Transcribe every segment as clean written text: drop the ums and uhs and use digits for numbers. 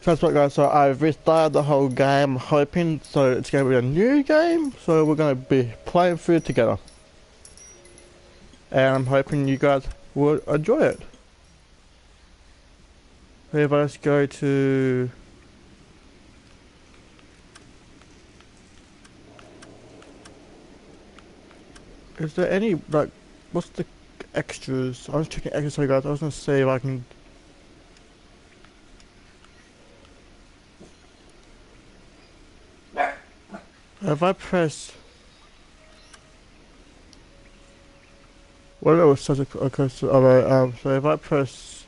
So that's what, guys. So I've restarted the whole game, hoping so it's going to be a new game. So we're going to be playing through it together, and I'm hoping you guys will enjoy it. Here, let's go to. Is there any like? What's the extras? I was checking extras, so guys. I was going to see if I can. If I press, well, it was such a okay. So if I press,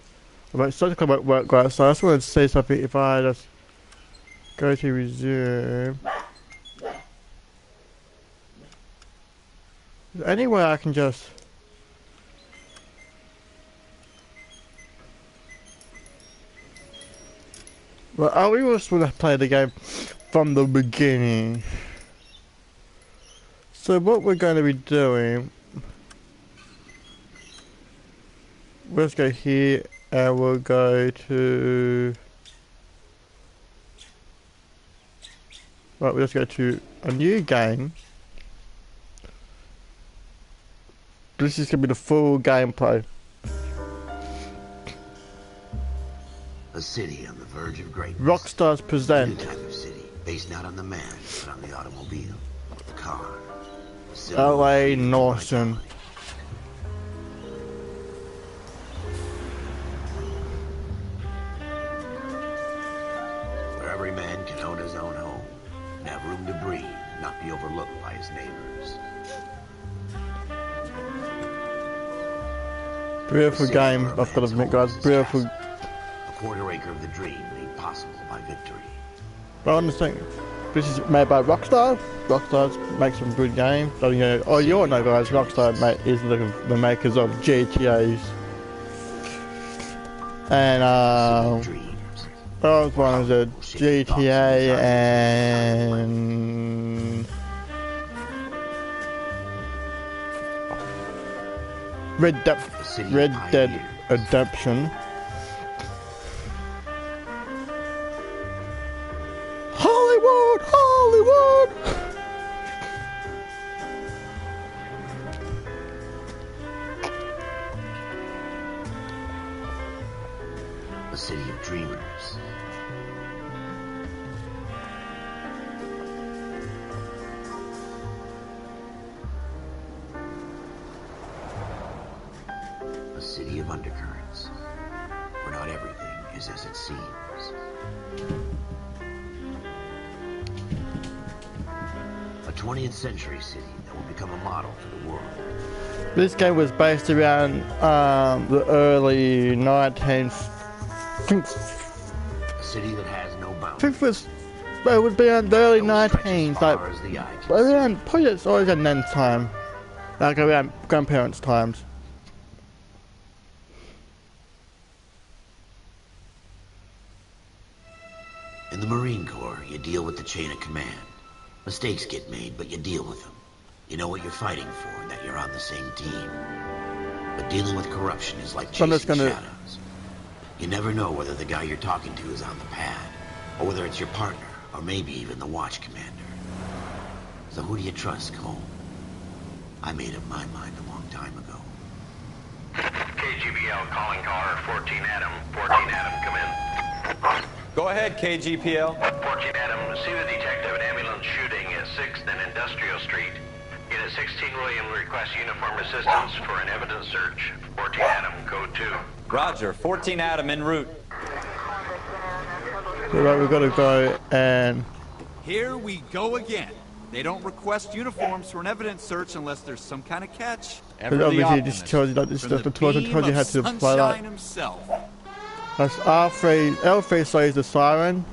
it's such a comment work, guys. So I just wanted to say something. If I just go to resume, is there any way I can just? Well, I always want to play the game from the beginning. So what we're going to be doing, let's go here and we'll go to, right, we'll just go to a new game. This is going to be the full gameplay. A city on the verge of greatness. Rockstars present. A new type of city, based not on the man, but on the automobile, the car. LA Norton. Where every man can own his own home, and have room to breathe, and not be overlooked by his neighbors. Beautiful game, I've got to admit, guys. Beautiful. A quarter acre of the dream made possible by victory. But I understand. This is made by Rockstar. Rockstar makes some good games. So, you know, oh, you all know, guys. Rockstar is the makers of GTA's. And those ones are GTA and Red Dead Redemption. Hollywood! A city of dreamers. A city of undercurrents, where not everything is as it seems. A 20th century city that will become a model for the world. This game was based around the early 19th. A city that has no boundaries. I think it would be around the early 19s, like around probably it's always around then time, like around grandparents' times. In the Marine Corps, you deal with the chain of command. Mistakes get made, but you deal with them. You know what you're fighting for and that you're on the same team. But dealing with corruption is like chasing shadows. You never know whether the guy you're talking to is on the pad, or whether it's your partner, or maybe even the watch commander. So who do you trust, Cole? I made up my mind a long time ago. KGBL calling car 14 Adam. 14 Adam, come in. Go ahead, KGPL. 14 Adam, see the detective at ambulance shooting at 6th and Industrial Street. Unit 16 William requests uniform assistance for an evidence search. 14 Adam, code 2. Roger, 14 Adam en route. Alright, we've got to go and... Here we go again. They don't request uniforms for an evidence search unless there's some kind of catch. Obviously, this tells you that this is the told you how to play that. Himself. That's R3, L3 says the siren.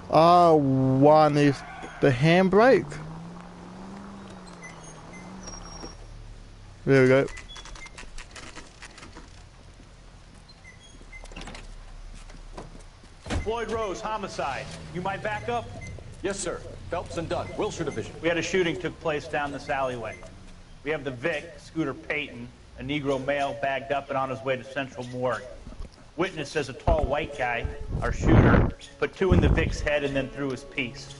R1 is the handbrake. There we go. Floyd Rose, homicide. You might back up? Yes, sir. Phelps and Dunn, Wilshire Division. We had a shooting took place down this alleyway. We have the Vic, Scooter Payton, a Negro male bagged up and on his way to Central Morgue. Witness says a tall white guy, our shooter, put 2 in the Vic's head and then threw his piece.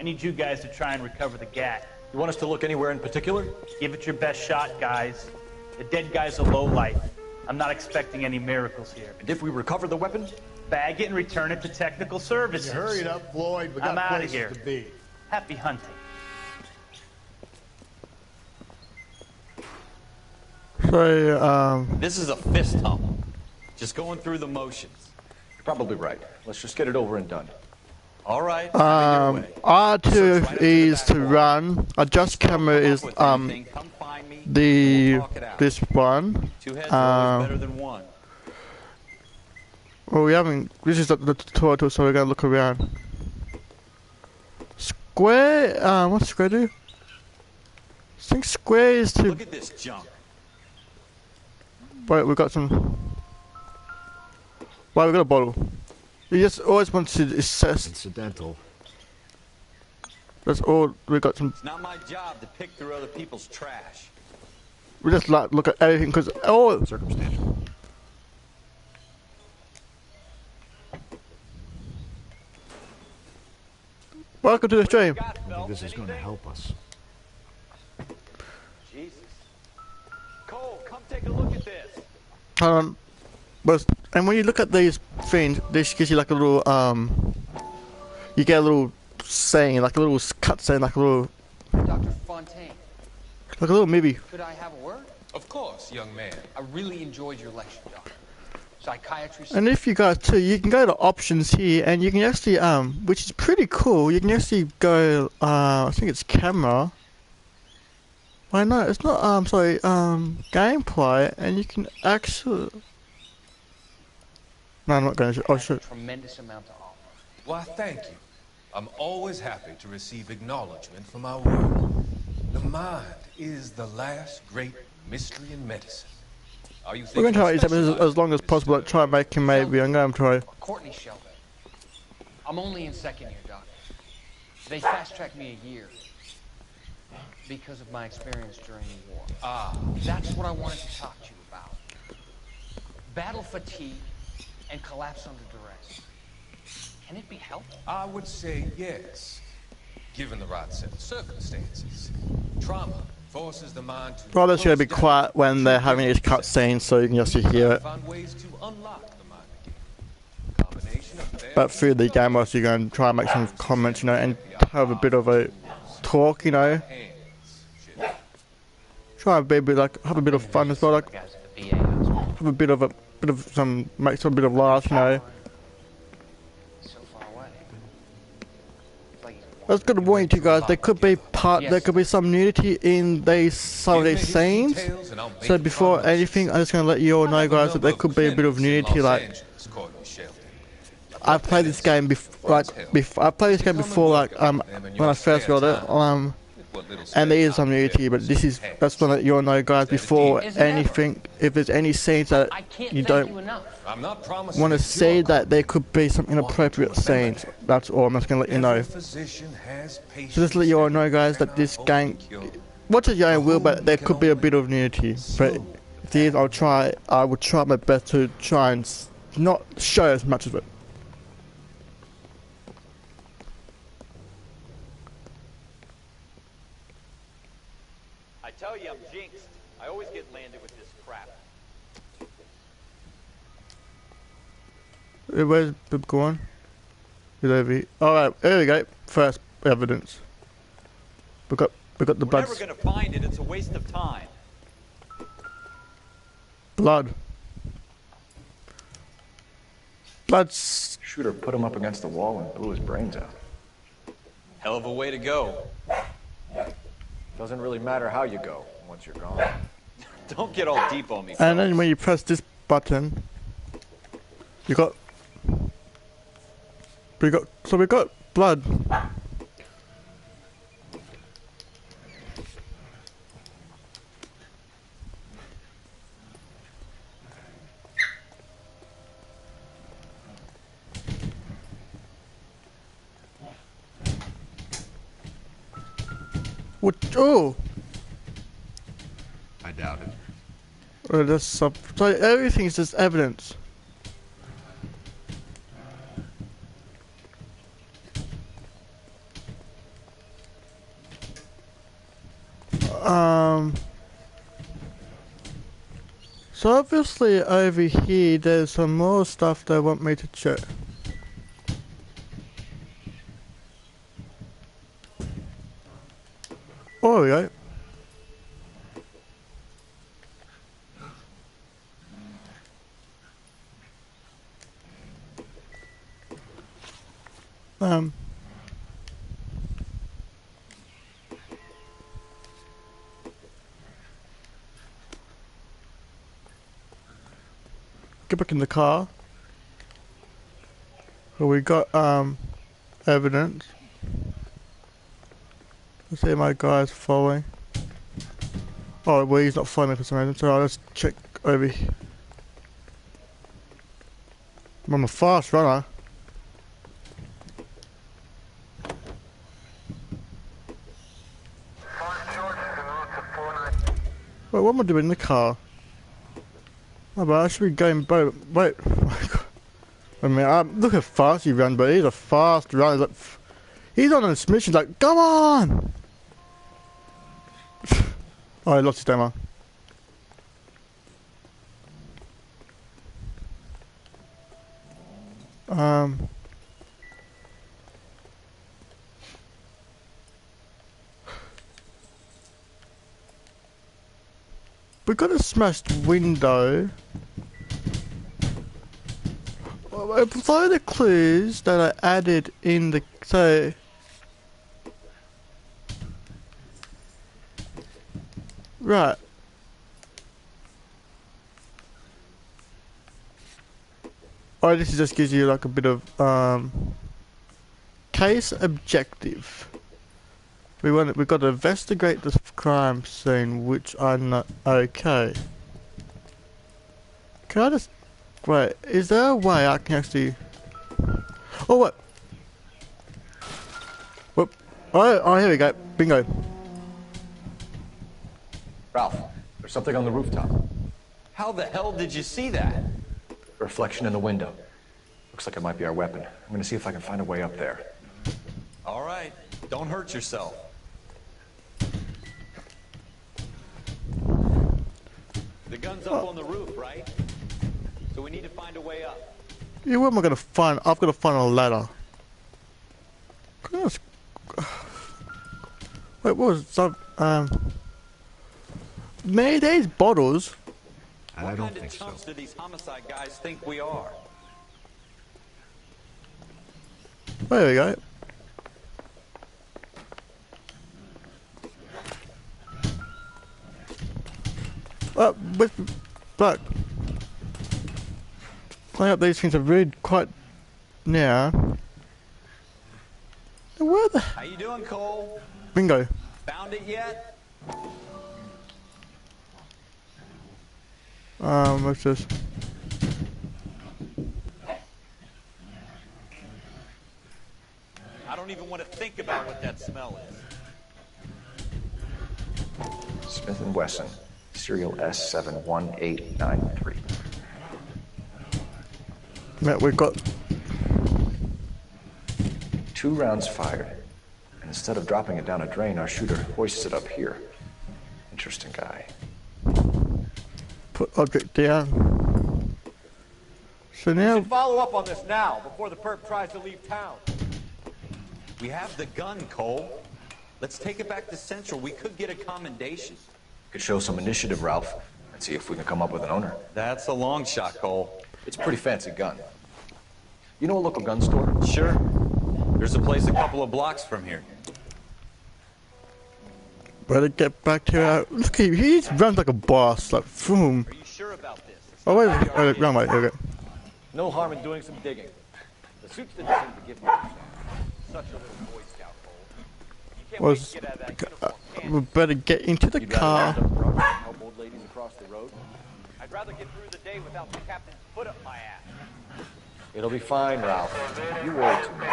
I need you guys to try and recover the gat. You want us to look anywhere in particular? Give it your best shot, guys. The dead guy's a lowlife. I'm not expecting any miracles here. And if we recover the weapon? Bag it and return it to technical services. Hurry it up, Floyd. We got I'm outta places here. to be. Happy hunting. So, This is a fist hump. Just going through the motions. You're probably right. Let's just get it over and done. All right. have it your way. R2 is to run. Adjust camera is Anything, come find me, and the we'll talk it out. this one. 2 heads are always better than 1. Well, we haven't. This is the tutorial, so we're gonna look around. Square. What's square do? I think square is to. Look at this junk. Wait, we got some. Wait, we got a bottle. You just always want to assess. Incidental. That's all. We got some. It's not my job to pick through other people's trash. We just like look at everything because oh. Circumstantial. Welcome to the stream. I think this is going to help us. Jesus. Cole, come take a look at this. Hold on. But and when you look at these things, this gives you like a little you get a little saying, like a little cut saying, like a little Dr. Fontaine, like a little maybe. could I have a word? Of course, young man. I really enjoyed your lecture, Doctor. Psychiatry. And if you guys too, you can go to options here, and you can actually which is pretty cool. You can actually go I think it's camera. Why no, it's not sorry gameplay, and you can actually. No, I'm not going to. Oh shit. Tremendous amount to offer. Why, thank you. I'm always happy to receive acknowledgement for my work. The mind is the last great mystery in medicine. Are you We're going to try thinking it as long as possible. Like, try and make him maybe. I'm going to try. Courtney Shelby. I'm only in second year, Doctor. They fast-tracked me a year because of my experience during the war. Ah. That's what I wanted to talk to you about. Battle fatigue and collapse under duress. Can it be helped? I would say yes, given the right set of circumstances. Trauma forces the mind to Well, that's going to be close quiet down, when they're having these treat cutscenes, so you can just hear it. find ways to unlock the mind again. Combination of therapy, But through the game, also you're going to try and make some comments, you know, and have a bit of a talk, you know. hands. Try and be a bit like have a bit of fun as well, like Guys at the VA hospital. have a bit of some make some bit of laugh, you know. So far away. It's like That's good to warn you two guys. There could be there could be some nudity in these some of Give me these his scenes. details and I'll make So it before promise. anything, I'm just gonna let you all know, guys, that there could be a bit of nudity. Like I've played this game before, I played this game before, like when I first got it, and there is some nudity, but that's one that you all know, guys. Before anything, if there's any scenes that I can't you thank you don't enough. I'm not promising want to a say cure. that there could be some inappropriate scenes. That's all. I'm just gonna let you know. Every physician has So just to let you all know, guys, that this game, watch it your own will, but there could be a bit of nudity. But if there is, I will try my best to try and not show as much of it. I tell you, I'm jinxed. I always get landed with this crap. Where's Bib going? He's over here. Alright, there we go. First evidence. We got the We're blood. never gonna find it. It's a waste of time. Blood. Blood's. Shooter put him up against the wall and blew his brains out. Hell of a way to go. Doesn't really matter how you go once you're gone. Don't get all deep on me. And then fellas. when you press this button, you got. We got blood. What? Oh! I doubt it. That's so everything's just evidence. So obviously over here there's some more stuff they want me to check. Oh, there we go. Get back in the car. So we got evidence. Let's see my guy's following. Oh well, he's not following me for some reason, so let's check over here. I'm a fast runner. Wait, what am I doing in the car? Oh, but I should be going boat. Wait, oh my God. I mean, look how fast he runs, but he's a fast runner. Like, he's on this mission, like, come on! Oh, I lost his demo. We got a smashed window. Follow the clues that I added in the right. Oh, this just gives you like a bit of case objective. We've got to investigate the crime scene, which I'm not okay. Can I just wait? Is there a way I can actually? Oh what? Whoop! Oh, here we go. Bingo. Ralph, there's something on the rooftop. How the hell did you see that? A reflection in the window. Looks like it might be our weapon. I'm gonna see if I can find a way up there. All right, don't hurt yourself. The gun's up on the roof, right? So we need to find a way up. Yeah, where am I gonna find? I've got to find a ladder. Wait, what was some made these bottles? I don't think so. What kind of chumps do these homicide guys think we are? There we go. But playing up these things are really quite now. Where the How you doing, Cole? bingo? Found it yet? Let's just. I don't even want to think about what that smell is. Smith & Wesson, serial S71893. Matt, we've got 2 rounds fired. And instead of dropping it down a drain, our shooter hoists it up here. Interesting guy. put object down. So now. Follow up on this now, before the perp tries to leave town. We have the gun, Cole. Let's take it back to Central. We could get a commendation. Could show some initiative, Ralph, and see if we can come up with an owner. That's a long shot, Cole. It's a pretty fancy gun. You know a local gun store? Sure. There's a place a couple of blocks from here. Better get back to our. Look at him, he runs like a boss, like boom. Are you sure about this? Oh wait, wrong way, okay. No harm in doing some digging. The suits didn't seem to give me such a little Boy Scout, Cole. You can't wait to get out of that uniform, can We you? better get into the car. Help old ladies across the road. I'd rather get through the day without the captain's foot up my ass. It'll be fine, Ralph. You worry too much.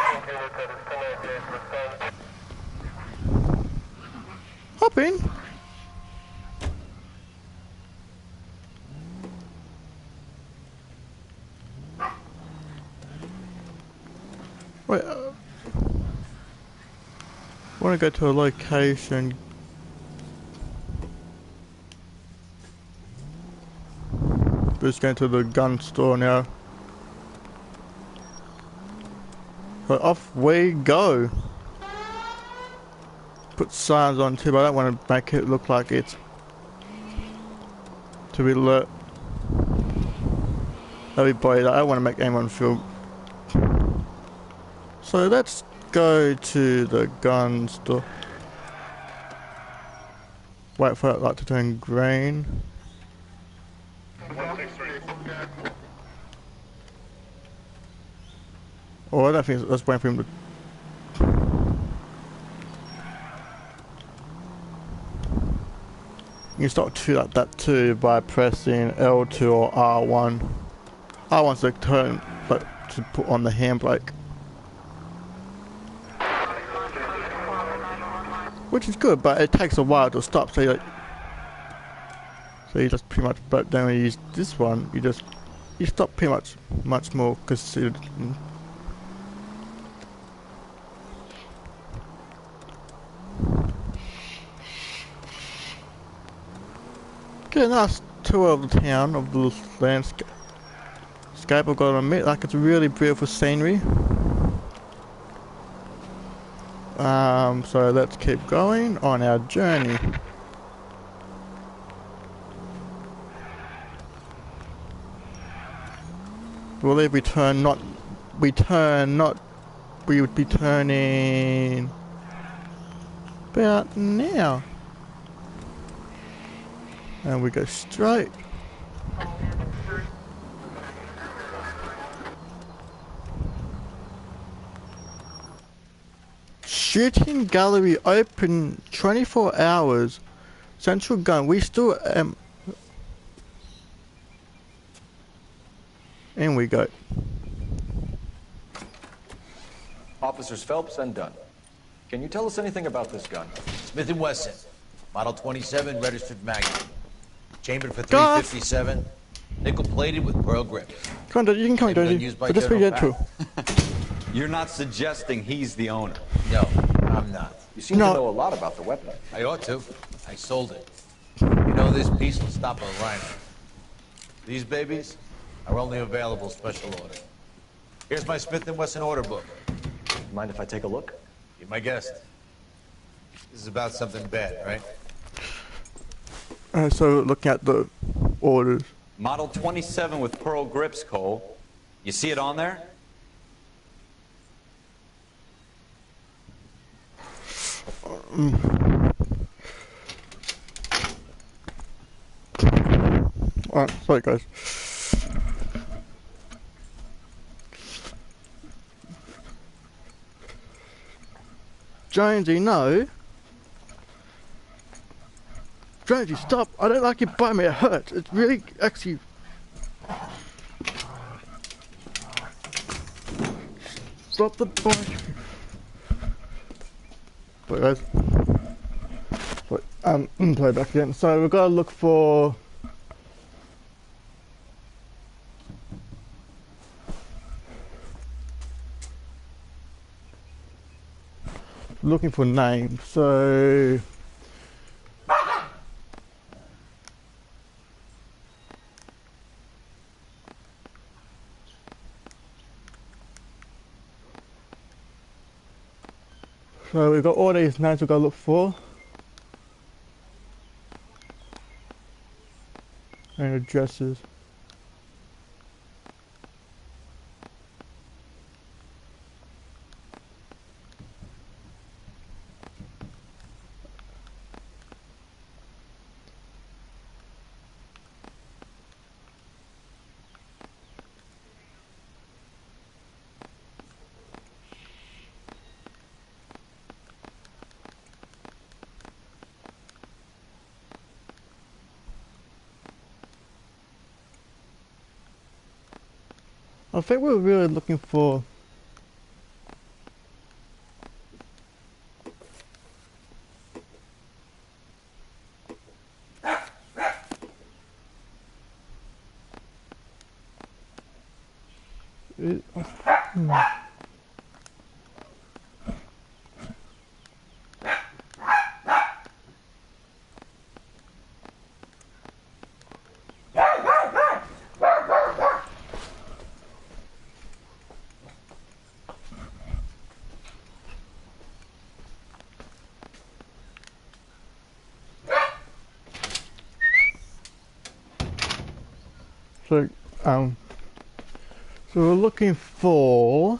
Hop in. Wait, want to go to a location. We're just going to the gun store now. So off we go. Put signs on too, but I don't want to make it look like it's to be alert. Everybody, I don't want to make anyone feel. So let's go to the gun store. Wait for that light to turn green. Oh, I don't think that's waiting for him to. You can start to like that too by pressing L2 or R1. R1's the turn, but to put on the handbrake. Which is good, but it takes a while to stop, so you just pretty much, but then when you use this one, you stop pretty much more, because get a nice tour of the town, of the landscape. I've got to admit, like, it's really beautiful scenery. So let's keep going on our journey. Will we turn not, we would be turning about now. And we go straight. Shooting gallery open 24 hours. Central gun. We still in we go. Officers Phelps and Dunn. Can you tell us anything about this gun? Smith & Wesson, Model 27, registered Magnum. Chambered for 357, nickel-plated with pearl grip. Come on, you can come, Dozy. But just be gentle. You're not suggesting he's the owner? No, I'm not. You seem to know a lot about the weapon. I ought to. I sold it. You know, this piece will stop a rhino. These babies are only available special order. Here's my Smith & Wesson order book. Mind if I take a look? Be my guest. This is about something bad, right? So looking at the orders. Model 27 with pearl grips, Cole. You see it on there? Alright, sorry guys. Jonesy, no. Jonesy, stop. I don't like you biting me. It hurts. It's really actually. Stop the bite. Wait, guys. Wait, play back again. So we've got to look for. Looking for names. So. So we've got all these names we've got to look for. And addresses. I think we're really looking for So we're looking for.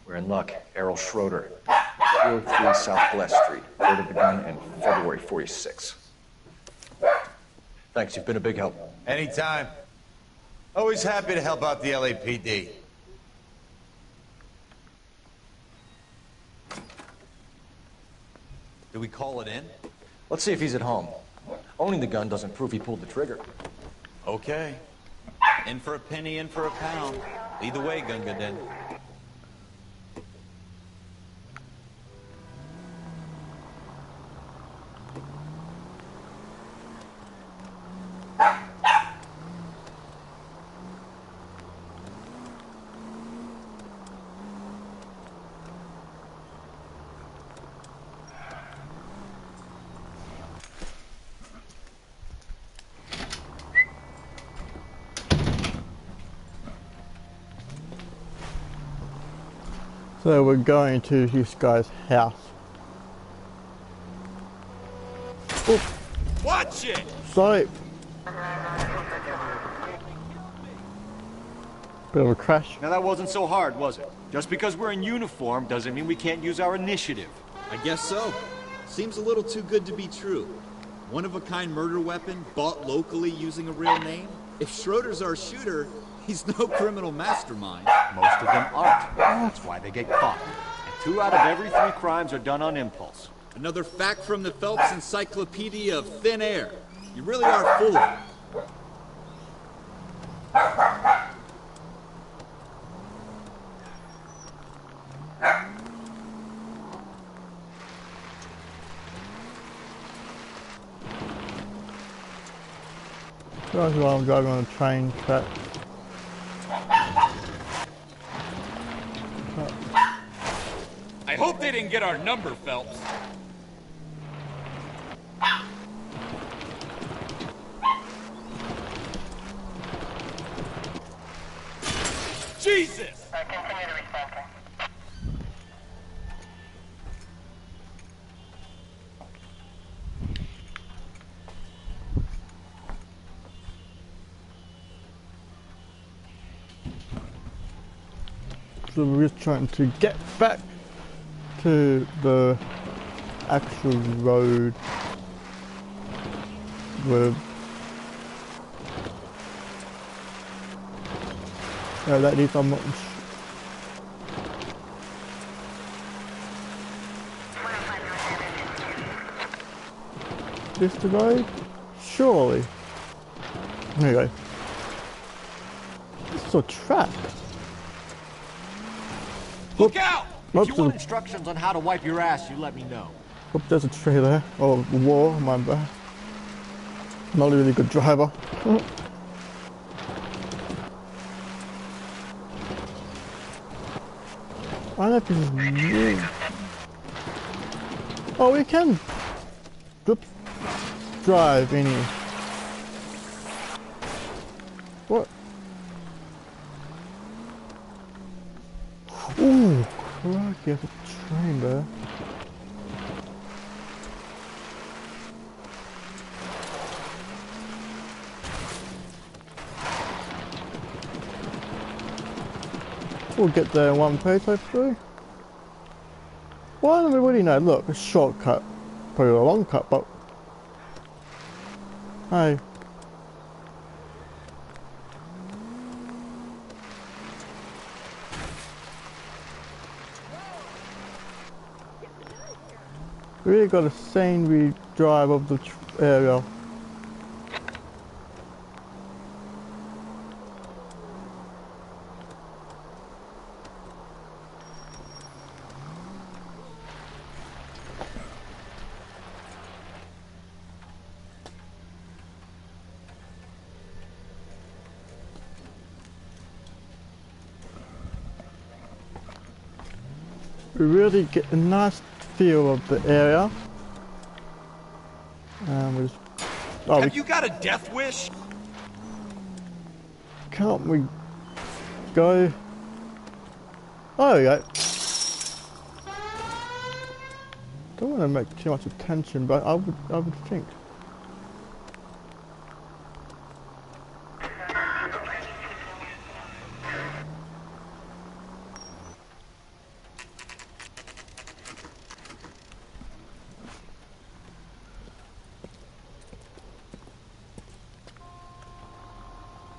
We're in luck. Errol Schroeder, 403 South Bless Street. Ordered the gun in February 46. Thanks, you've been a big help. Anytime. Always happy to help out the LAPD. Do we call it in? Let's see if he's at home. Owning the gun doesn't prove he pulled the trigger. Okay. In for a penny, in for a pound. Either way, Gunga Den. So we're going to this guy's house. Oh, Watch it! sorry. Bit of a crash. Now that wasn't so hard, was it? Just because we're in uniform doesn't mean we can't use our initiative. I guess so. Seems a little too good to be true. One-of-a-kind murder weapon bought locally using a real name? If Schroeder's our shooter, he's no criminal mastermind. Most of them aren't. That's why they get caught. And 2 out of every 3 crimes are done on impulse. Another fact from the Phelps Encyclopedia of Thin Air. You really are full of it. That's why I'm driving on a train track. I hope they didn't get our number, Phelps. Jesus! Continue to recenter. So we're just trying to get back to the actual road with that is I'm not this the road? Surely. There you go. This is a trap. Look out! If Oops. you want instructions on how to wipe your ass, you let me know. Oh, there's a tree there. Oh, a wall, my bad. Not a really good driver. I don't know if this is really... Oh, we can drive in here. What? Ooh, crikey, there's a train there. We'll get there in one piece, hopefully. Well, I don't really know. Look, a shortcut. Probably a long cut, but... Hey. Really got a scenery drive of the area. We really get a nice feel of the area. Have you got a death wish? Can't we go? Oh, there we go. Don't want to make too much attention, but I would think.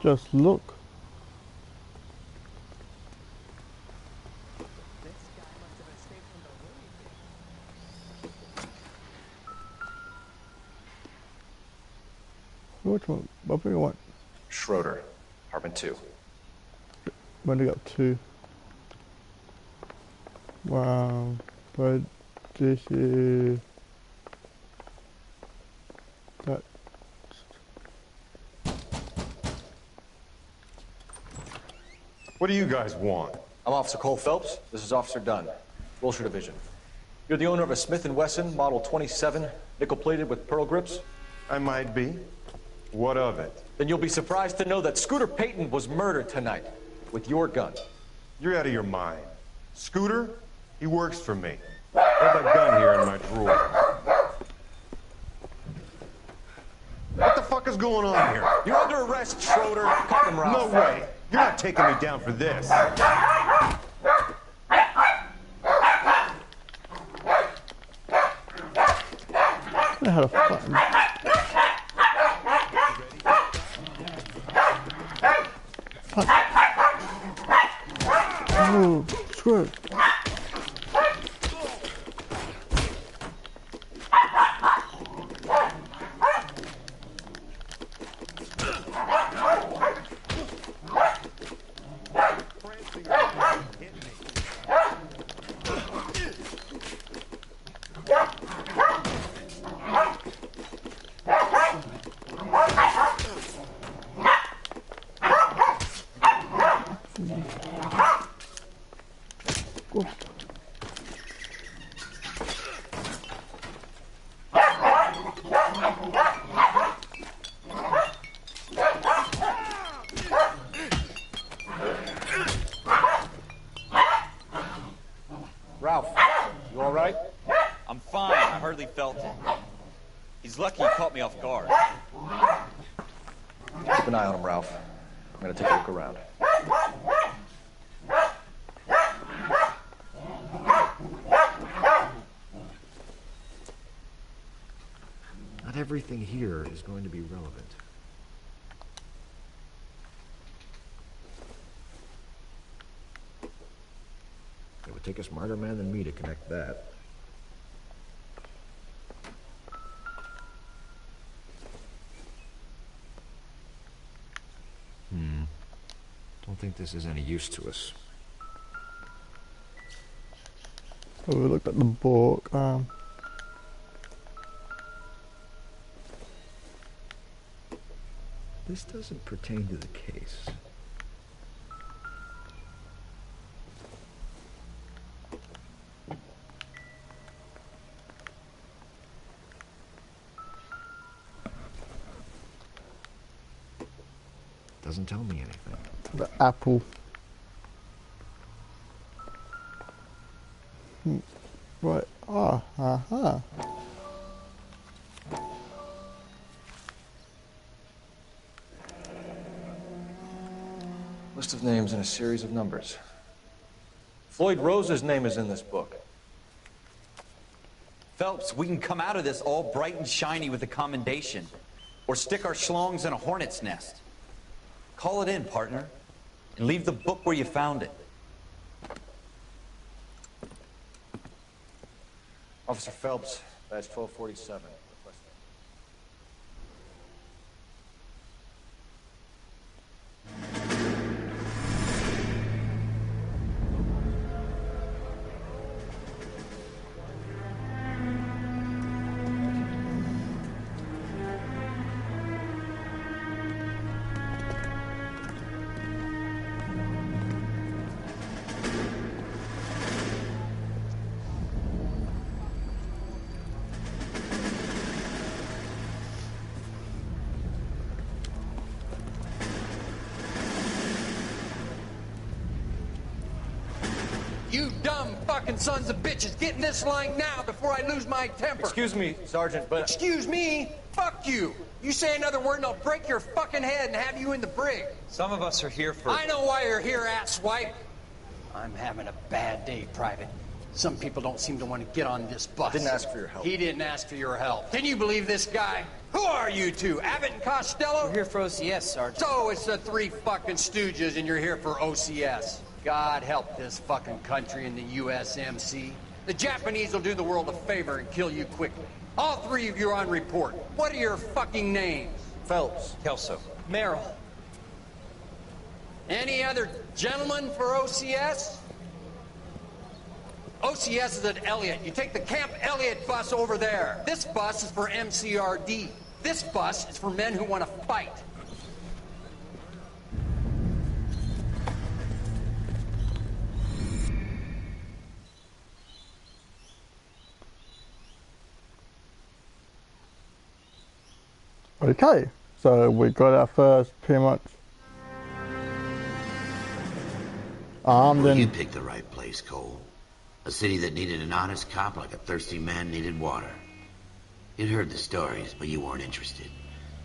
Just look. Which one? What do you want? Schroeder, apartment 2. When they got 2. Wow, but this is that. What do you guys want? I'm Officer Cole Phelps. This is Officer Dunn, Wilshire Division. You're the owner of a Smith & Wesson Model 27, nickel-plated with pearl grips? I might be. What of it? Then you'll be surprised to know that Scooter Payton was murdered tonight with your gun. You're out of your mind. Scooter? He works for me. I have a gun here in my drawer. What the fuck is going on here? You're under arrest, Schroeder. Call him, Ralph. No way. You're not taking me down for this. I had a button. Oh, screw it. Ralph, you all right? I'm fine. I hardly felt it. He's lucky he caught me off guard. Keep an eye on him, Ralph. I'm gonna take a look around. Not everything here is going to be relevant. It would take a smarter man than me to connect that. Don't think this is any use to us. So we looked at the book. This doesn't pertain to the case. Doesn't tell me anything. The apple. Right. Ah. Aha. List of names and a series of numbers. Floyd Rose's name is in this book. Phelps, we can come out of this all bright and shiny with a commendation. Or stick our schlongs in a hornet's nest. Call it in, partner. And leave the book where you found it. Officer Phelps, badge 1247. You dumb fucking sons of bitches, get in this line now before I lose my temper. Excuse me, Sergeant, but... Excuse me? Fuck you. You say another word and I'll break your fucking head and have you in the brig. Some of us are here for... I know why you're here, asswipe. I'm having a bad day, Private. Some people don't seem to want to get on this bus. Didn't ask for your help. He didn't ask for your help. Can you believe this guy? Who are you two? Abbott and Costello? We're here for OCS, Sergeant. So it's the three fucking stooges and you're here for OCS. God help this fucking country and the USMC. The Japanese will do the world a favor and kill you quickly. All three of you are on report. What are your fucking names? Phelps. Kelso. Merrill. Any other gentlemen for OCS? OCS is at Elliott. You take the Camp Elliott bus over there. This bus is for MCRD. This bus is for men who want to fight. Okay, so we got our first pretty much armed Well, and... you picked the right place, Cole. A city that needed an honest cop like a thirsty man needed water. You'd heard the stories, but you weren't interested.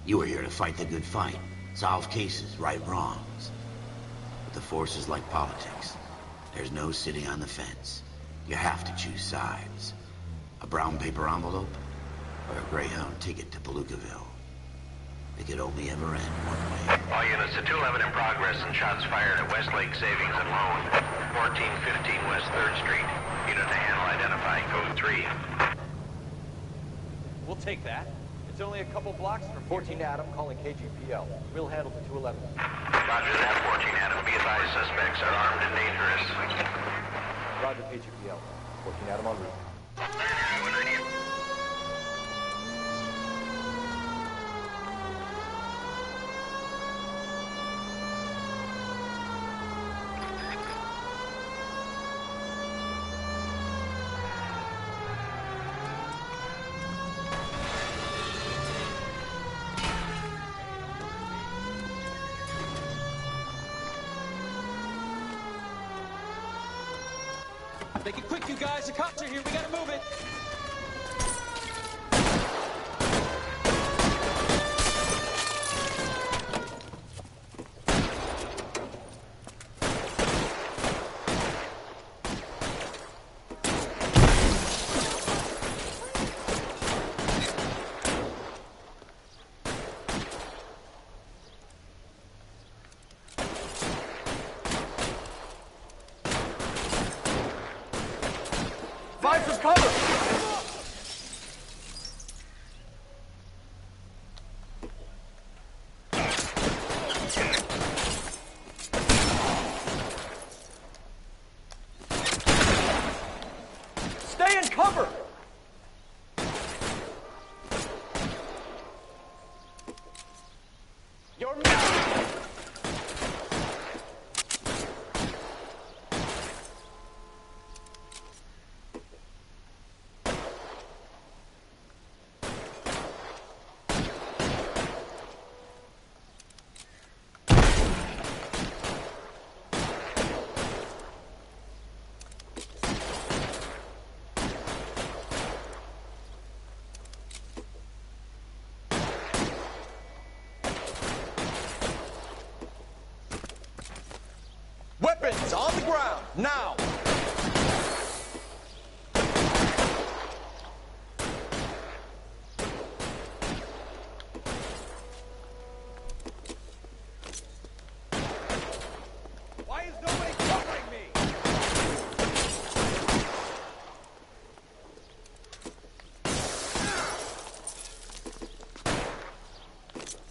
You were here to fight the good fight, solve cases, right wrongs. But the force is like politics. There's no sitting on the fence. You have to choose sides. A brown paper envelope, or a Greyhound ticket to Palookaville. It could only ever end one way. All units to 211 in progress and shots fired at Westlake Savings and Loan, 1415 West 3rd Street. Unit to handle identify, code 3. We'll take that. It's only a couple blocks from 14 Adam calling KGPL. We'll handle the 211. Roger that, 14 Adam. Be advised, suspects are armed and dangerous. Roger KGPL. 14 Adam en route. Make it quick, you guys. The cops are here. We gotta move it. Find some cover! Stay in cover! Your Weapons on the ground, now! Why is nobody covering me?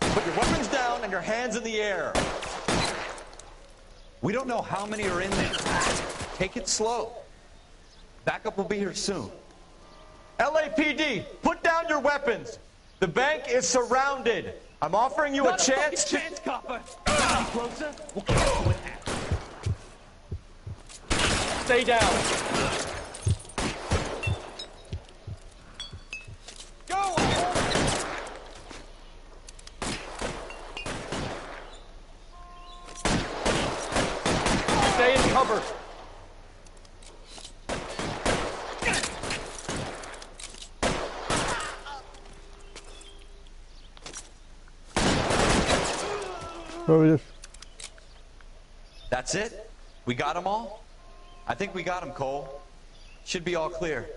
Put your weapons down and your hands in the air. We don't know how many are in there. Take it slow. Backup will be here soon. LAPD, put down your weapons. The bank is surrounded. I'm offering you a chance to... chance, copper. Closer. We'll kill you with that. Stay down. Go! Stay in cover. Probably just... That's it? We got them all? I think we got them, Cole. Should be all clear.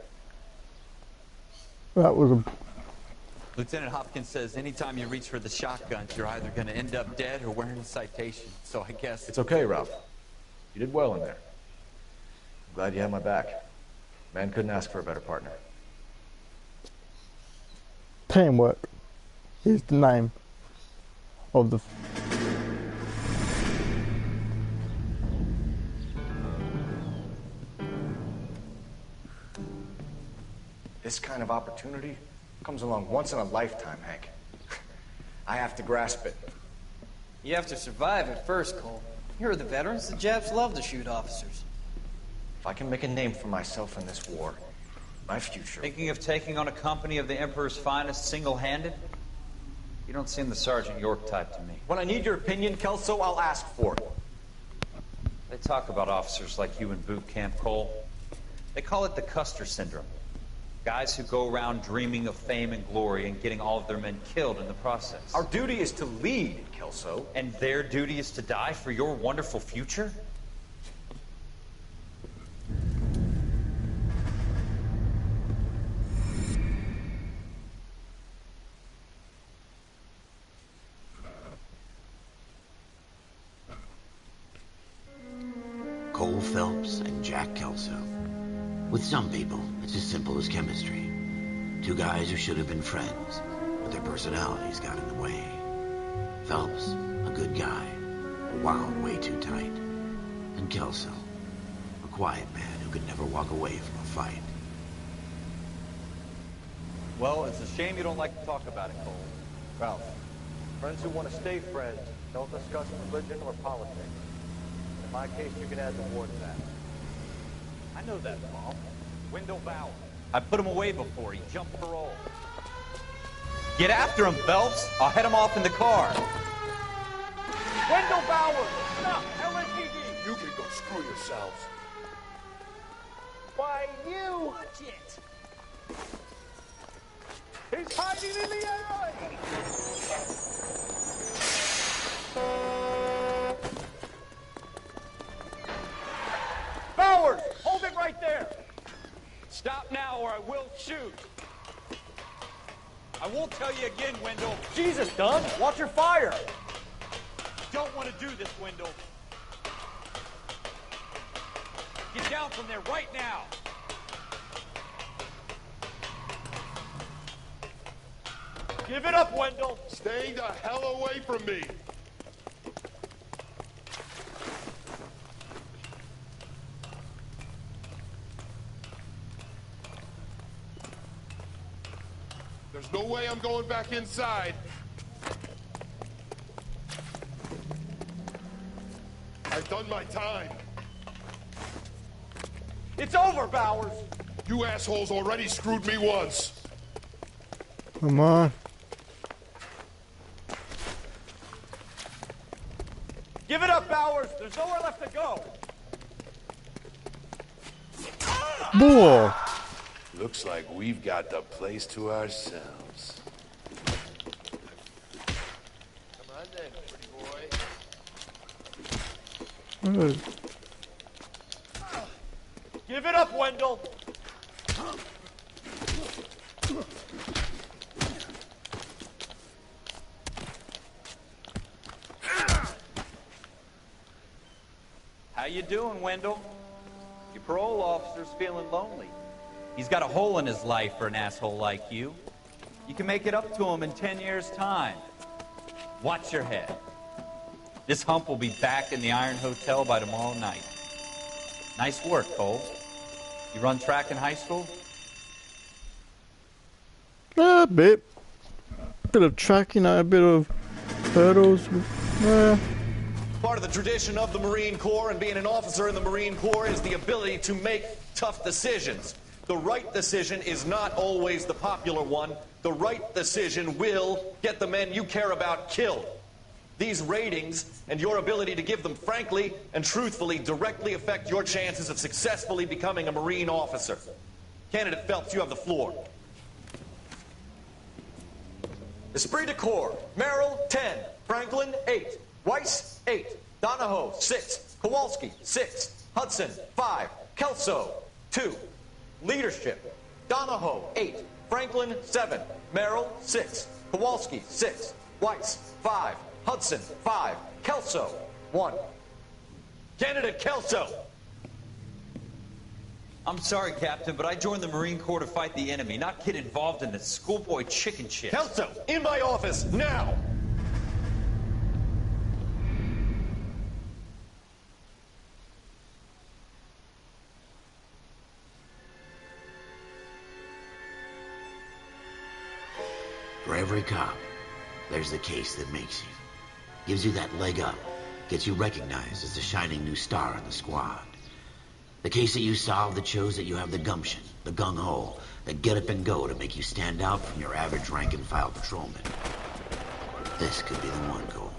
That was a... Lieutenant Hopkins says anytime you reach for the shotgun, you're either going to end up dead or wearing a citation. So I guess... It's okay, Ralph. You did well in there. I'm glad you had my back. Man couldn't ask for a better partner. Teamwork is the name of the... This kind of opportunity comes along once in a lifetime, Hank. I have to grasp it. You have to survive at first, Cole. Here are the veterans. The Japs love to shoot officers. If I can make a name for myself in this war, my future... Thinking of taking on a company of the Emperor's finest single-handed? You don't seem the Sergeant York type to me. When I need your opinion, Kelso, I'll ask for it. They talk about officers like you in boot camp, Cole. They call it the Custer syndrome. Guys who go around dreaming of fame and glory and getting all of their men killed in the process. Our duty is to lead, Kelso. And their duty is to die for your wonderful future? Cole Phelps and Jack Kelso. With some people, it's as simple as chemistry. Two guys who should have been friends, but their personalities got in the way. Phelps, a good guy, but wound way too tight. And Kelso, a quiet man who could never walk away from a fight. Well, it's a shame you don't like to talk about it, Cole. Ralph, friends who want to stay friends don't discuss religion or politics. In my case, you can add the war to that. I know that, Mom. Wendell Bauer. I put him away before. He jumped parole. Get after him, Phelps. I'll head him off in the car. Wendell Bauer! Stop! LAPD! You can go screw yourselves. Why, you! Watch it! He's hiding in the alley! Bowers! Hold it right there! Stop now or I will shoot! I won't tell you again, Wendell. Jesus, Dunn! Watch your fire! Don't want to do this, Wendell. Get down from there right now! Give it up, Wendell! Stay the hell away from me! There's no way I'm going back inside. I've done my time. It's over, Bowers! You assholes already screwed me once. Come on. Give it up, Bowers! There's nowhere left to go! Boy. Looks like we've got the place to ourselves. Come on then, pretty boy. Give it up, Wendell! How you doing, Wendell? Your parole officer's feeling lonely. He's got a hole in his life for an asshole like you. You can make it up to him in 10 years' time. Watch your head. This hump will be back in the Iron Hotel by tomorrow night. Nice work, Cole. You run track in high school? A bit. Bit of track, you know, a bit of hurdles. Part of the tradition of the Marine Corps and being an officer in the Marine Corps is the ability to make tough decisions. The right decision is not always the popular one. The right decision will get the men you care about killed. These ratings and your ability to give them frankly and truthfully directly affect your chances of successfully becoming a Marine officer. Candidate Phelps, you have the floor. Esprit de Corps, Merrill, 10. Franklin, 8. Weiss, 8. Donahoe, 6. Kowalski, 6. Hudson, 5. Kelso, 2. Leadership, Donahoe, 8. Franklin, 7. Merrill, 6. Kowalski, 6. Weiss, 5. Hudson, 5. Kelso, 1. Candidate Kelso! I'm sorry, Captain, but I joined the Marine Corps to fight the enemy, not get involved in this schoolboy chicken shit. Kelso, in my office, now! For every cop, there's the case that makes you. Gives you that leg up. Gets you recognized as the shining new star in the squad. The case that you solve that shows that you have the gumption, the gung-ho, the get up and go to make you stand out from your average rank-and-file patrolman. This could be the one, Cole.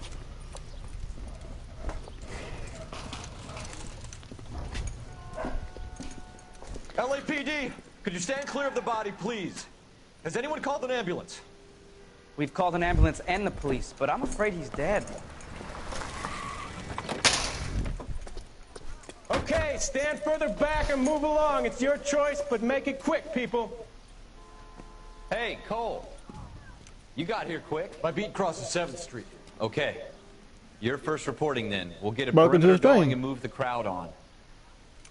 LAPD, could you stand clear of the body, please? Has anyone called an ambulance? We've called an ambulance and the police, but I'm afraid he's dead. Okay, stand further back and move along. It's your choice, but make it quick, people. Hey, Cole. You got here quick. My beat crosses 7th Street. Okay. You're first reporting then. We'll get a Welcome to perimeter the stream. going and move the crowd on.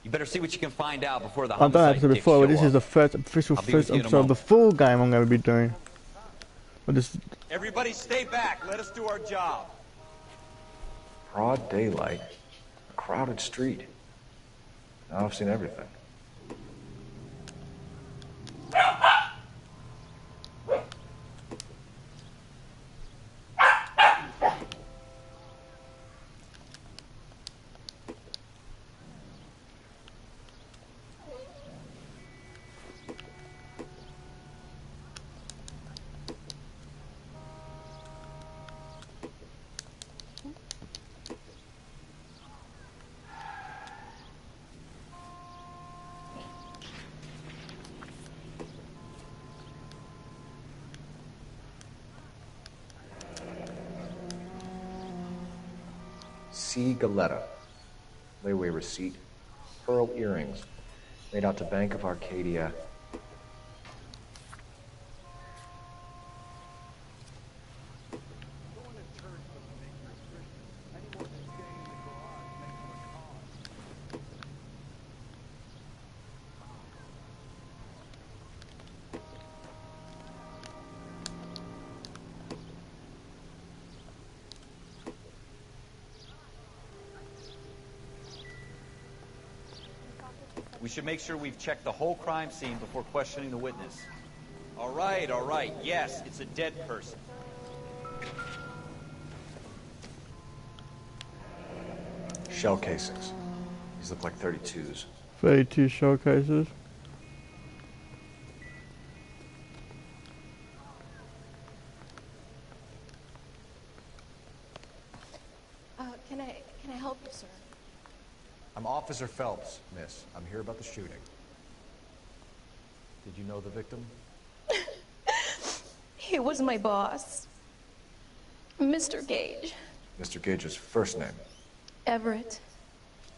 You better see what you can find out before the I've done homicide episode dicks before, but show this is the up. first official I'll be first with you in a episode of the moment. full game I'm going to be doing. But this, Everybody stay back. Let us do our job. Broad daylight. A crowded street. Now I've seen everything. C. Galetta. Layaway receipt. Pearl earrings. Made out to Bank of Arcadia. We should make sure we've checked the whole crime scene before questioning the witness. All right. Yes, it's a dead person. Shell casings. These look like 32s. 32 showcases. Can I help you, sir? I'm Officer Phelps, miss. I'm here about the shooting. Did you know the victim? He was my boss, Mr. Gage. Mr. Gage's first name. Everett.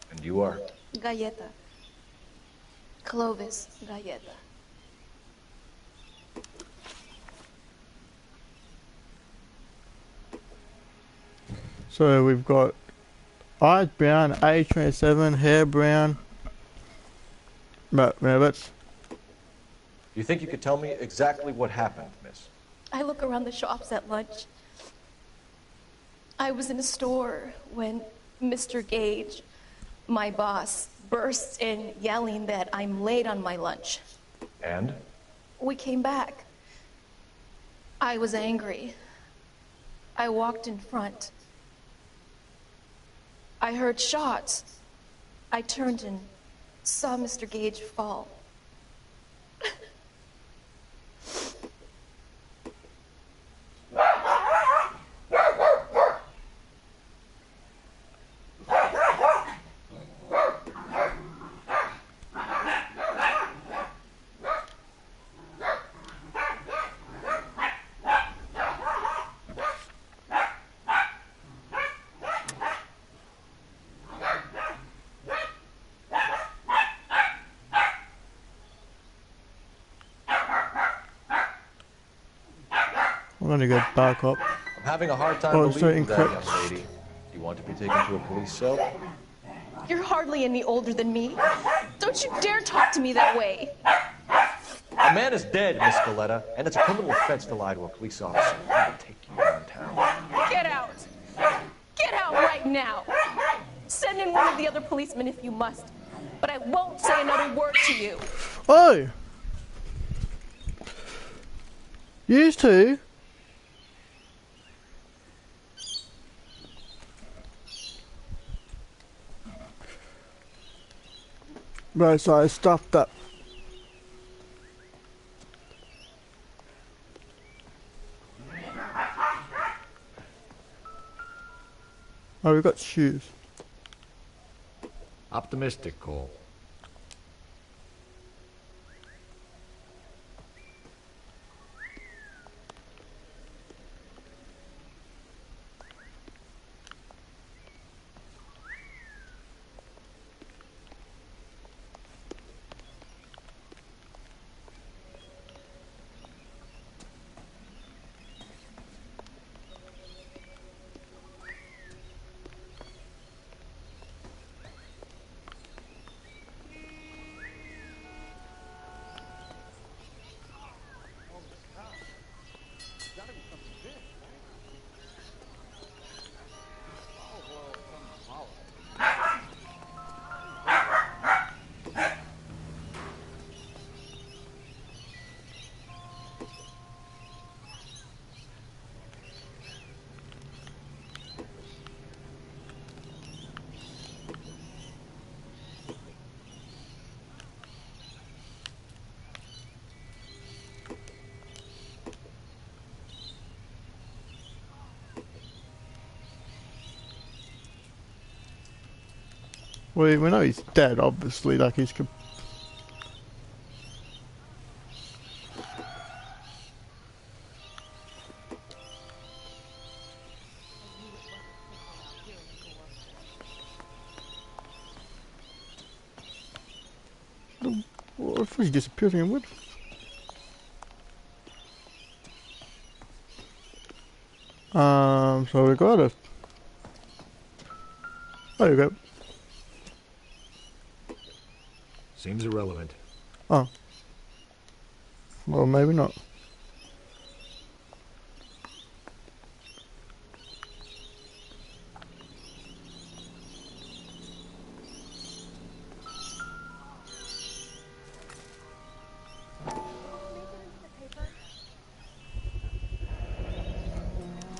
And you are? Galleta. Clovis Galleta. So we've got eyes brown, age 27, hair brown. But rabbits. You think you could tell me exactly what happened, miss? I look around the shops at lunch. I was in a store when Mr. Gage, my boss, bursts in yelling that I'm late on my lunch. And? We came back. I was angry. I walked in front. I heard shots. I turned and saw Mr. Gage fall. trying to go back up. I'm having a hard time Oh, so believing that, incorrect. young lady. Do you want to be taken to a police cell? You're hardly any older than me. Don't you dare talk to me that way. A man is dead, Miss Valletta, and it's a criminal offense to lie to a police officer. I will take you downtown. Get out. Get out right now. Send in one of the other policemen if you must. But I won't say another word to you. Oh! Used to? Right, so I stopped that. Oh, we got shoes. Optimistic, Cole. Well, we know he's dead, obviously, like he's... What if he disappeared in wood? So we got it. There you go. Seems irrelevant. Oh. Well, maybe not.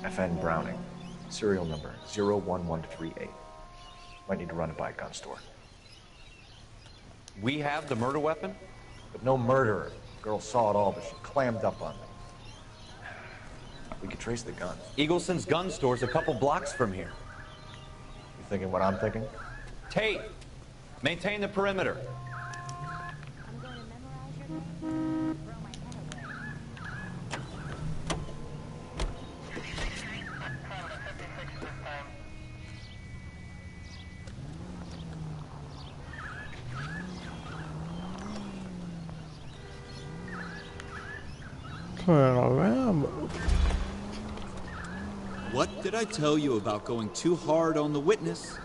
FN Browning. Serial number 01138. Might need to run it by a gun store. We have the murder weapon? But no murderer. The girl saw it all, but she clammed up on me. We could trace the gun. Eagleson's gun store's a couple blocks from here. You thinking what I'm thinking? Tate, maintain the perimeter. Turn around. What did I tell you about going too hard on the witness?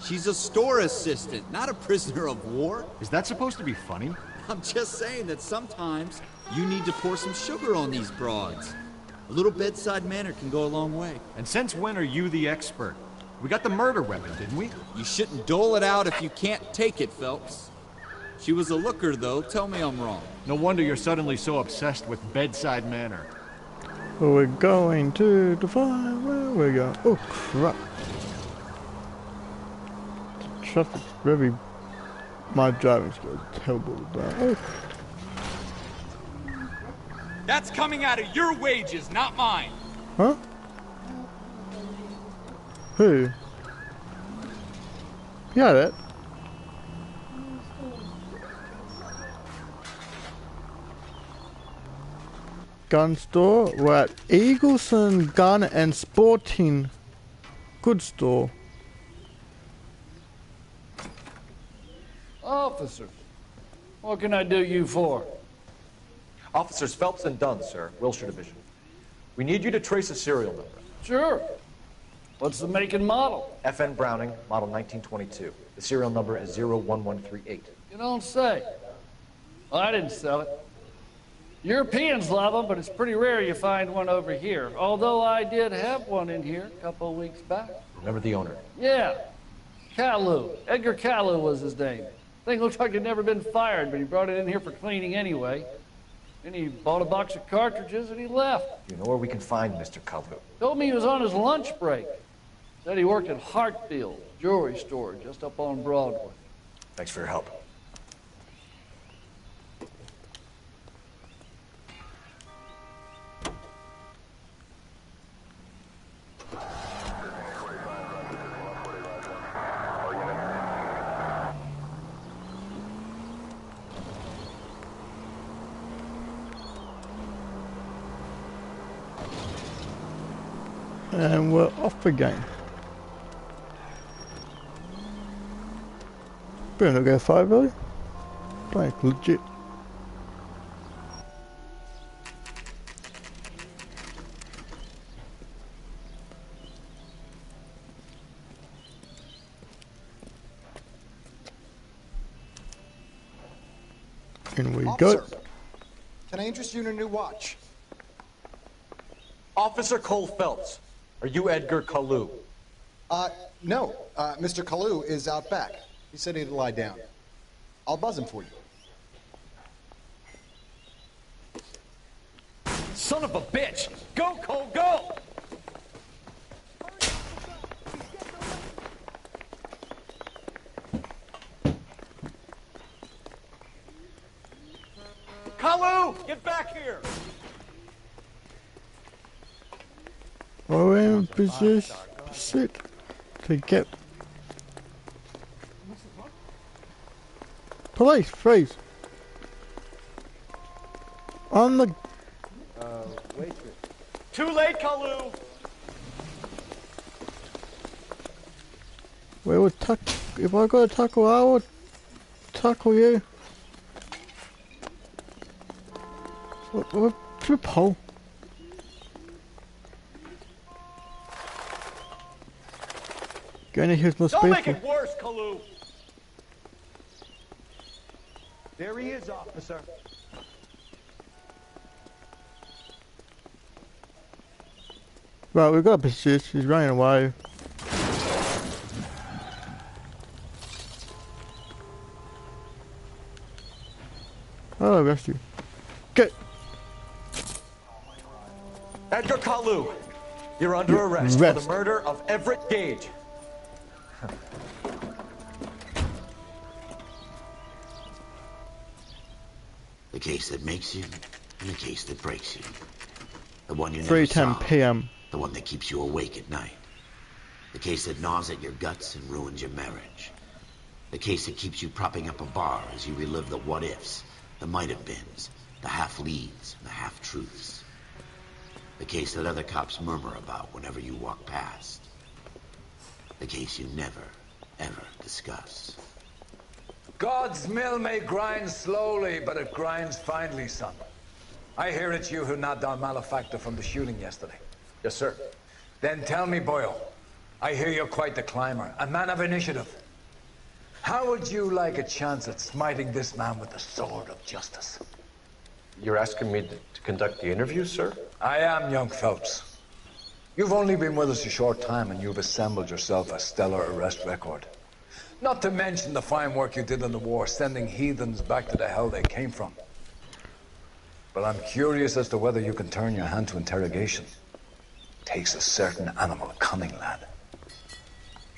She's a store assistant, not a prisoner of war. Is that supposed to be funny? I'm just saying that sometimes you need to pour some sugar on these broads. A little bedside manner can go a long way. And since when are you the expert? We got the murder weapon, didn't we? You shouldn't dole it out if you can't take it, Phelps. She was a looker, though. Tell me I'm wrong. No wonder you're suddenly so obsessed with bedside manner. We're going to the fire. Where we go? Oh crap! Traffic's very. My driving's got terrible with that. Oh. That's coming out of your wages, not mine. Huh? Who? Yeah, that. Gun store. We're at Eagleson Gun and Sporting Goods Store. Officers, what can I do you for? Officers Phelps and Dunn, sir, Wilshire Division. We need you to trace a serial number. Sure. What's the make and model? FN Browning, model 1922. The serial number is 01138. You don't say. Well, I didn't sell it. Europeans love them, but it's pretty rare you find one over here. Although I did have one in here a couple of weeks back. Remember the owner? Yeah. Kalu. Edgar Kalu was his name. Thing looked like he'd never been fired, but he brought it in here for cleaning anyway. Then he bought a box of cartridges and he left. You know where we can find Mr. Kalu? Told me he was on his lunch break. Said he worked at Hartfield, jewelry store just up on Broadway. Thanks for your help. And we're off again. We're gonna go 5 really? Like legit. In we go. Can I interest you in a new watch? Officer Cole Phelps, are you Edgar Kalu? No. Mr. Kalu is out back. He said he'd lie down. I'll buzz him for you. Son of a bitch! Go, Cole, go! Kalu, get back here! We're in position to get police, freeze. On the Wait. Too late, Kalu! we would if I got a tackle, I would tackle you. What trip hole? Gonna use my Don't make space. it worse, Kalu! There he is, officer. Right, we've got a position. He's running away. I'll arrest you. Get. Edgar Kalu, you're under arrest for the murder of Everett Gage. The case that makes you, and the case that breaks you. The one you never 3:10 solve, p.m. the one that keeps you awake at night. The case that gnaws at your guts and ruins your marriage. The case that keeps you propping up a bar as you relive the what-ifs, the might-have-beens, the half-leads, and the half-truths. The case that other cops murmur about whenever you walk past. The case you never, ever discuss. God's mill may grind slowly, but it grinds finely, son. I hear it's you who nabbed our malefactor from the shooting yesterday. Yes, sir. Then tell me, Boyle, I hear you're quite the climber, a man of initiative. How would you like a chance at smiting this man with the sword of justice? You're asking me to conduct the interview, sir? I am, young Phelps. You've only been with us a short time, and you've assembled yourself a stellar arrest record. Not to mention the fine work you did in the war, sending heathens back to the hell they came from. But I'm curious as to whether you can turn your hand to interrogation. Takes a certain animal cunning, lad.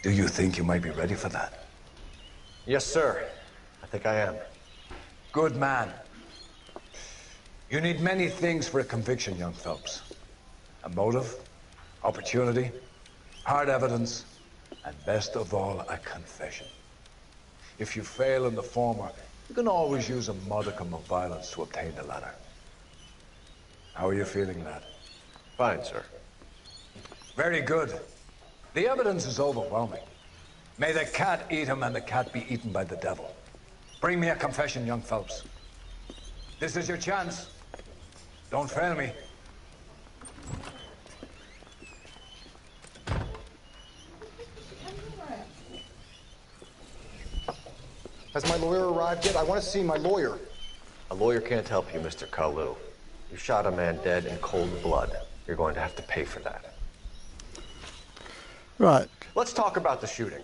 Do you think you might be ready for that? Yes, sir. I think I am. Good man. You need many things for a conviction, young Phelps. A motive, opportunity, hard evidence, and best of all, a confession. If you fail in the former, you can always use a modicum of violence to obtain the latter. How are you feeling, lad? Fine, sir. Very good. The evidence is overwhelming. May the cat eat him and the cat be eaten by the devil. Bring me a confession, young Phelps. This is your chance. Don't fail me. Has my lawyer arrived yet? I want to see my lawyer. A lawyer can't help you, Mr. Kalu. You shot a man dead in cold blood. You're going to have to pay for that. Right. Let's talk about the shooting.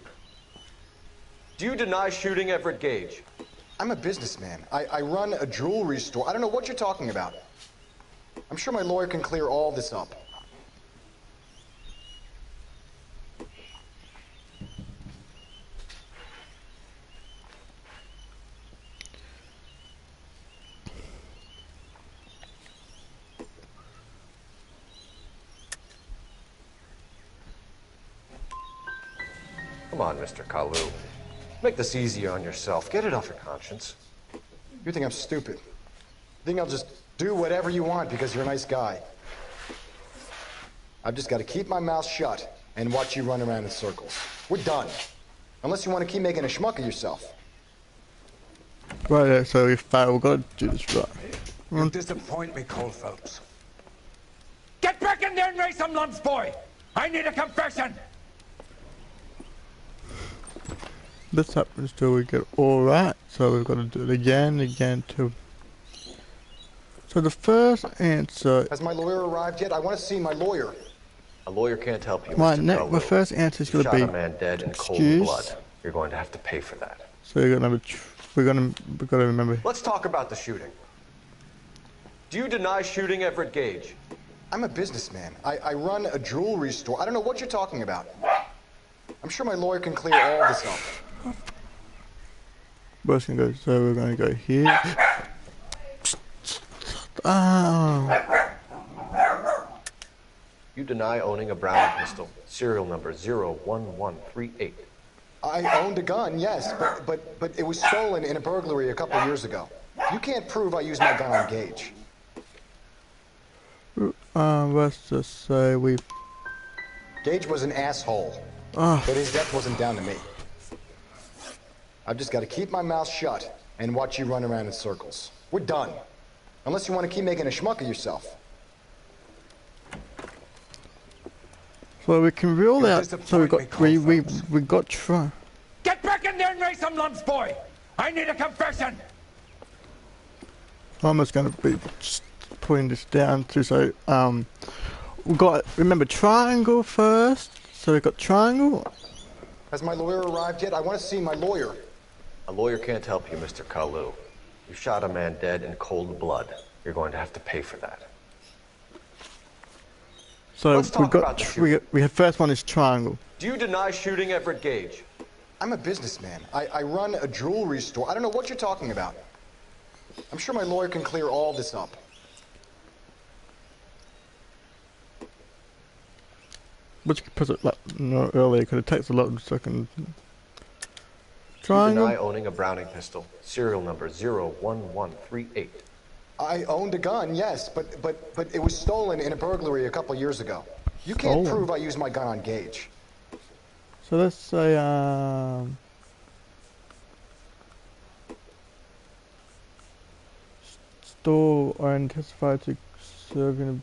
Do you deny shooting Everett Gage? I'm a businessman. I run a jewelry store. I don't know what you're talking about. I'm sure my lawyer can clear all this up. Come on, Mr. Kalu. Make this easier on yourself. Get it off your conscience. You think I'm stupid? You think I'll just do whatever you want because you're a nice guy? I've just got to keep my mouth shut and watch you run around in circles. We're done. Unless you want to keep making a schmuck of yourself. Right, so we've got to do this right. You disappoint me, Cole Phelps. Get back in there and raise some lumps, boy! I need a confession! This happens till we get all right, so we've got to do it again to. So the first answer. Has my lawyer arrived yet? I want to see my lawyer. A lawyer can't help you, My Mr. Kalu. the first answer is going to You be. shot a man dead in cold excuse. blood. You're going to have to pay for that. So we've got to remember. Let's talk about the shooting. Do you deny shooting Everett Gage? I'm a businessman. I run a jewelry store. I don't know what you're talking about. I'm sure my lawyer can clear all this up. We're going to go here. Oh. You deny owning a Browning pistol, serial number 01138. I owned a gun, yes, but it was stolen in a burglary a couple years ago. You can't prove I used my gun on Gage. Let's just say we. Gage was an asshole, but his death wasn't down to me. I've just got to keep my mouth shut and watch you run around in circles. We're done. Unless you want to keep making a schmuck of yourself. So we can rule out. So we got try. Get back in there and raise some lumps, boy! I need a confession! I'm just going to be just putting this down to so we got remember triangle first. So we got triangle. Has my lawyer arrived yet? I want to see my lawyer. A lawyer can't help you, Mr. Kalu. You shot a man dead in cold blood. You're going to have to pay for that. So we have first one is triangle. Do you deny shooting Everett Gage? I'm a businessman. I run a jewelry store. I don't know what you're talking about. I'm sure my lawyer can clear all this up. Which could put it like earlier because it takes a lot of second. Triangle. You deny owning a Browning pistol, serial number 01138. I owned a gun, yes, but it was stolen in a burglary a couple years ago. You can't prove I used my gun on Gage. So let's say store or testified to serving.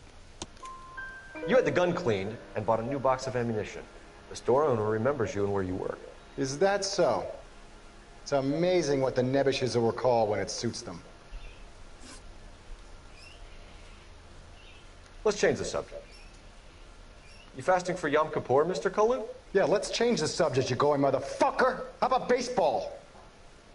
You had the gun cleaned and bought a new box of ammunition. The store owner remembers you and where you were. Is that so? It's amazing what the Nebbishes will recall when it suits them. Let's change the subject. You fasting for Yom Kippur, Mr. Kalu? Yeah, let's change the subject, you going motherfucker. How about baseball?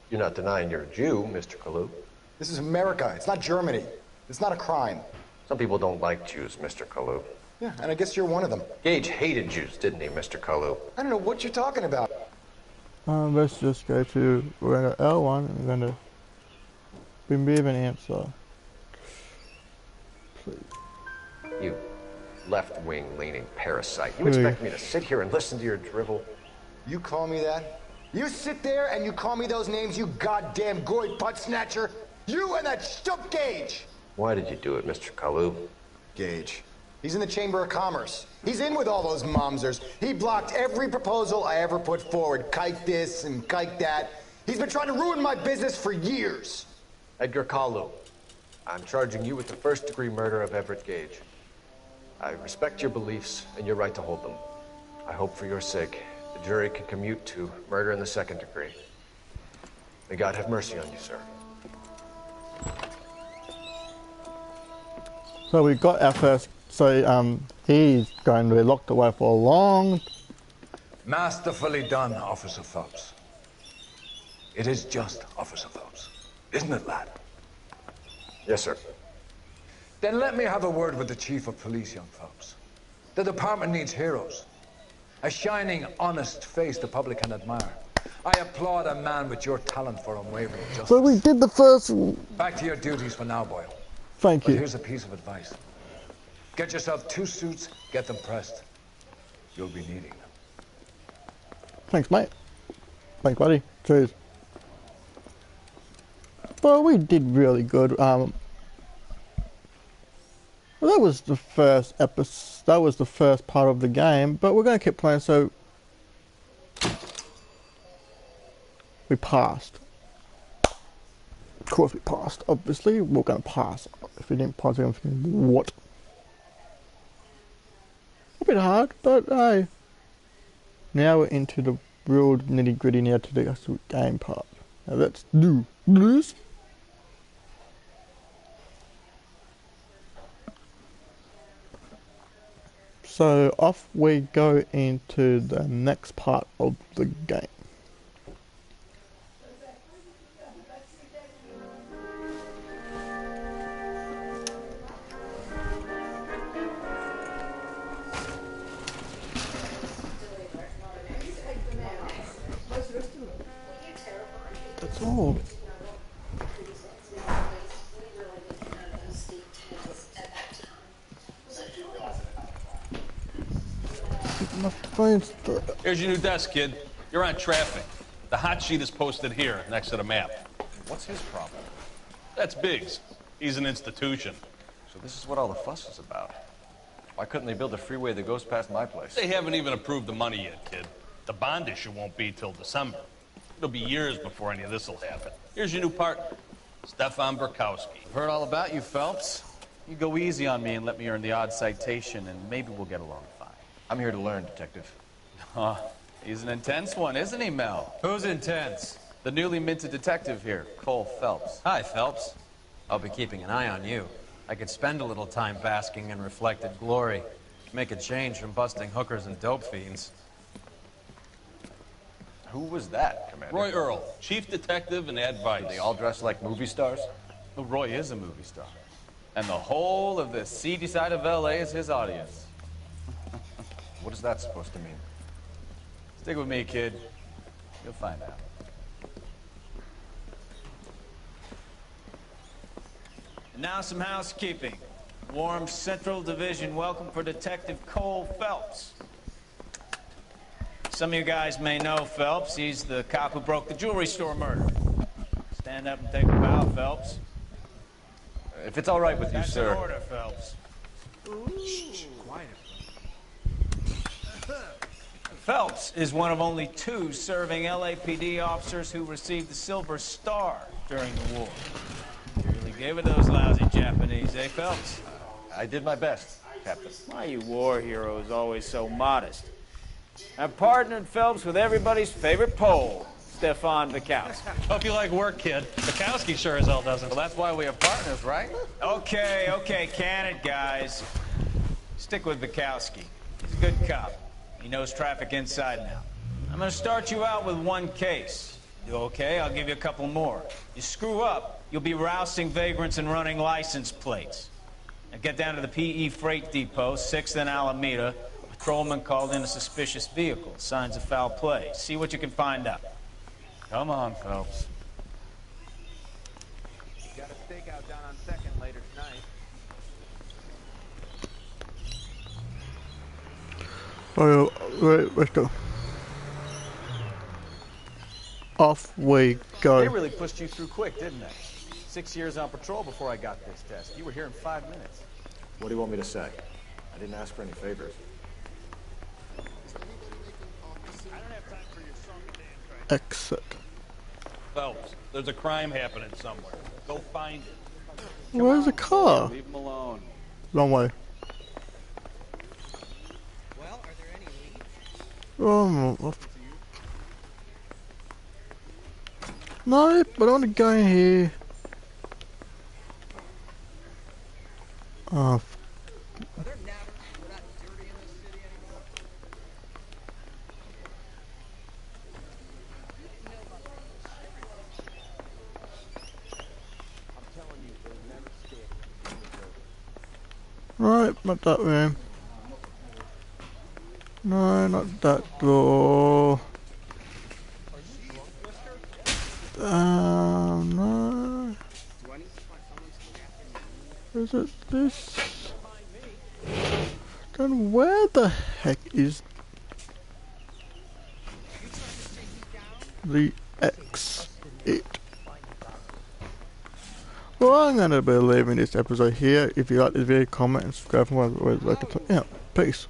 You're not denying you're a Jew, Mr. Kalu. This is America. It's not Germany. It's not a crime. Some people don't like Jews, Mr. Kalu. Yeah, and I guess you're one of them. Gage hated Jews, didn't he, Mr. Kalu? I don't know what you're talking about. Let's just go to we're at L1 and we're going to remove an answer. Please. You left-wing leaning parasite. You expect me to sit here and listen to your drivel? You call me that? You sit there and you call me those names, you goddamn goy butt snatcher? You and that stup Gage! Why did you do it, Mr. Kalu? Gage. He's in the Chamber of Commerce. He's in with all those momsers. He blocked every proposal I ever put forward. Kike this and kike that. He's been trying to ruin my business for years. Edgar Kalu, I'm charging you with the first-degree murder of Everett Gage. I respect your beliefs and your right to hold them. I hope for your sake the jury can commute to murder in the second degree. May God have mercy on you, sir. So we got our first. So he's going to be locked away for a long. Masterfully done, Officer Phelps. It is just Officer Phelps, isn't it, lad? Yes, sir. Then let me have a word with the Chief of Police, young Phelps. The department needs heroes. A shining, honest face the public can admire. I applaud a man with your talent for unwavering justice. So we did the first. Back to your duties for now, Boyle. Thank you. But here's a piece of advice. Get yourself 2 suits, get them pressed. You'll be needing them. Thanks, mate. Thanks, buddy. Cheers. Well, we did really good. Well, that was the first episode. That was the first part of the game, but we're going to keep playing. So we passed. Of course, we passed. Obviously, we're going to pass. If we didn't pass, we're going to think, what? A bit hard, but hey. Now we're into the real nitty gritty. Now to the actual game part. Now let's do this. So off we go into the next part of the game. That's all. Here's your new desk, kid. You're on traffic. The hot sheet is posted here, next to the map. What's his problem? That's Biggs. He's an institution. So this is what all the fuss is about. Why couldn't they build a freeway that goes past my place? They haven't even approved the money yet, kid. The bond issue won't be till December. It'll be years before any of this will happen. Here's your new partner, Stefan Burkowski. I've heard all about you, Phelps. You go easy on me and let me earn the odd citation, and maybe we'll get along fine. I'm here to learn, Detective. He's an intense one, isn't he, Mel? Who's intense? The newly minted detective here, Cole Phelps. Hi, Phelps. I'll be keeping an eye on you. I could spend a little time basking in reflected glory. Make a change from busting hookers and dope fiends. Who was that, Commander? Roy Earl, chief detective and advice. Do they all dress like movie stars? Well, Roy is a movie star. And the whole of the seedy side of L.A. is his audience. What is that supposed to mean? Stick with me, kid. You'll find out. And now some housekeeping. Warm Central Division welcome for Detective Cole Phelps. Some of you guys may know Phelps. He's the cop who broke the jewelry store murder. Stand up and take a bow, Phelps. If it's all right with you, That's sir. an order, Phelps. Shh, quiet. Phelps is one of only 2 serving LAPD officers who received the Silver Star during the war. You really gave it those lousy Japanese, eh, Phelps? I did my best, Captain. Why you war heroes always so modest? I've partnered Phelps with everybody's favorite Pole, Stefan Burkowski. Hope you like work, kid. Burkowski sure as hell doesn't. Well, that's why we have partners, right? Okay, can it, guys. Stick with Burkowski. He's a good cop. He knows traffic inside and out. I'm gonna start you out with 1 case. You okay? I'll give you a couple more. You screw up, you'll be rousting vagrants and running license plates. Now get down to the PE Freight Depot, 6th and Alameda. A patrolman called in a suspicious vehicle. Signs of foul play. See what you can find out. Come on, Phelps. Got a stakeout down on 2nd later tonight. Oh, right, let's go. Off we go. They really pushed you through quick, didn't they? 6 years on patrol before I got this test. You were here in 5 minutes. What do you want me to say? I didn't ask for any favors. Exit. Phelps, there's a crime happening somewhere. Go find it. Where's the car? Leave him alone. Wrong way. Well, are there any leads? Oh, No, but I want to go in here. Oh. Right, not that room. No, not that door. No. Is it this? Then where the heck is the exit? Well, I'm gonna be leaving this episode here. If you like this video, comment and subscribe for more. Yeah, peace.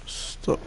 Stop.